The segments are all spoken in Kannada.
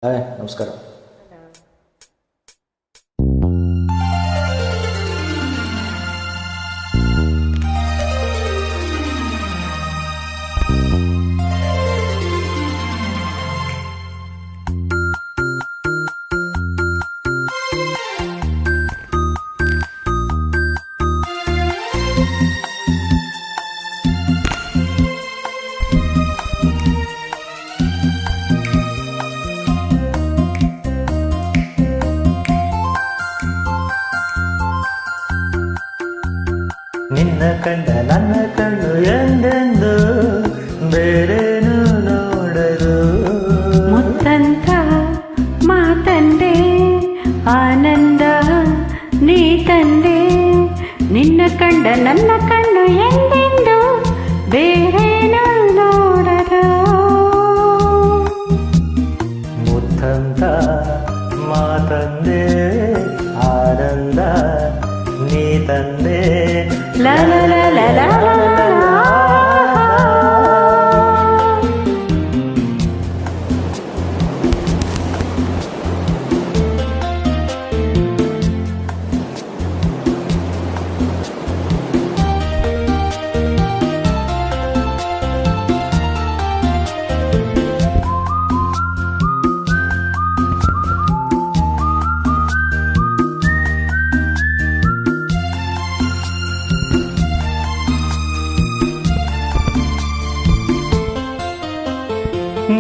ಹಾಯ್ ನಮಸ್ಕಾರ. ನಿನ್ನ ಕಂಡ ನನ್ನ ಕಣ್ಣು ಎಂದೆಂದು ಬೇರೇನು ನೋಡದು. ಮುತ್ತಂತ ಮಾತಂದೆ ಆನಂದ ನೀ ತಂದೆ, ನಿನ್ನ ಕಂಡ ನನ್ನ ಕಣ್ಣು ಎಂದೆಂದು ಬೇರೇನು ನೋಡದು. ಮುತ್ತಂತ ಮಾತಂದೆ ಆನಂದ ನೀ ತಂದೆ. ಲ ಲ ಲ ಲ ಲ ಲ.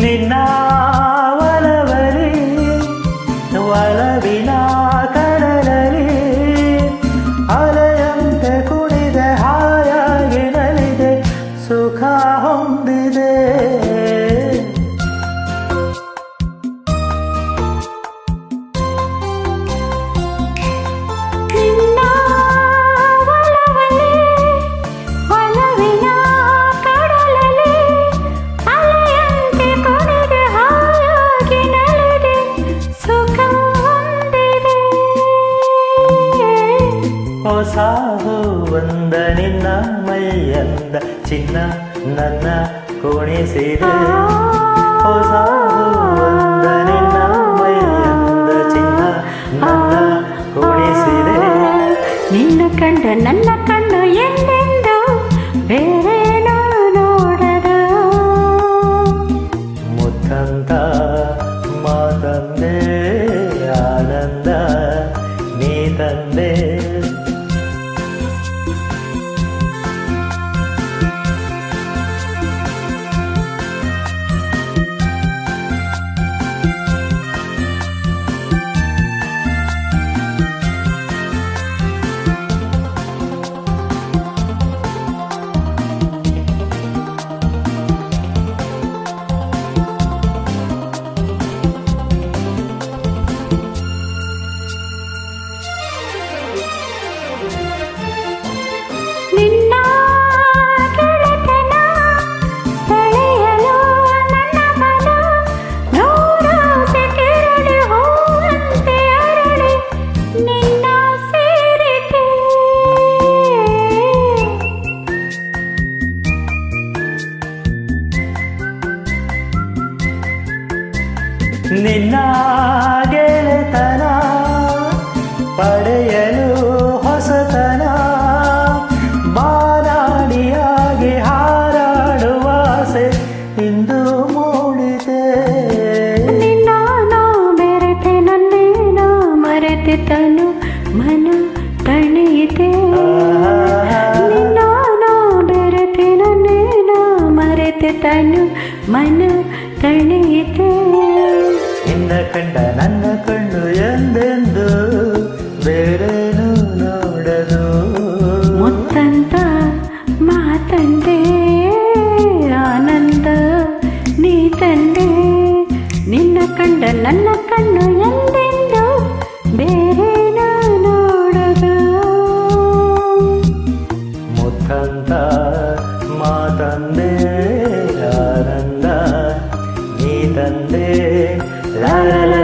ನಿನ್ನ ಒಲವಲಿ ಒಲವಿನ ಕಡಲಲಿ ಅಲೆಯಂತೆ ಕುಣಿದೆ, ಹಾಯಾಗಿ ನಲಿದೆ, ಸುಖ ಹೊಂದಿದೆ. ಹೊಸ ಹೂವಂದ ನಿನ್ನ ಮೈಯಂದ ಚಿನ್ನ ನನ್ನ ಕುಣಿಸಿದೆ. ಹೊಸ ಹೂವಂದ ನಿನ್ನ ಮೈಯಂದ ಚಿನ್ನ ನನ್ನ ಕುಣಿಸಿದೆ. ನಿನ್ನ ಕಂಡ ನನ್ನ ಕಣ್ಣು ಎಂದೆಂದು ಬೇರೇನು ನೋಡದು. ಮುತ್ತಂತ ಮಾತಂದೆ ಆನಂದ ನೀ ತಂದೆ. ನಿನ್ನ ಗೆಳೆತನ ಪಡೆಯಲು ಹೊಸತನ, ಬಾನಾಡಿಯಾಗಿ ಹಾರಾಡುವಾಸೆ ಇಂದು ಮೂಡಿದೆ. ನಿನ್ನ ಬೆರೆತೆ ನನ್ನೇನ ಮರೆತೆ ತನು ಮನ ತಣಿಯಿತೆ. ನಿನ್ನ ಬೆರೆತೆ ನನ್ನೇನ ಮರೆತೆ ತನು ಮನ ತಣಿಯಿತೆ. ನಿನ್ನ ಕಂಡ ನನ್ನ ಕಣ್ಣು ಎಂದೆಂದು ಬೇರೇನು ನೋಡದು. ಮುತ್ತಂತ ಮಾತಂದೆ ಆನಂದ ನೀ ತಂದೆ, ನಿನ್ನ ಕಂಡ ನನ್ನ ಕಣ್ಣು ಎಂದೆಂದು ಬೇರೇನು ನೋಡದು. ಮುತ್ತಂತ ಮಾತಂದೆ ಆನಂದ ನೀ ತಂದೆ. ಲ ಲ ಲ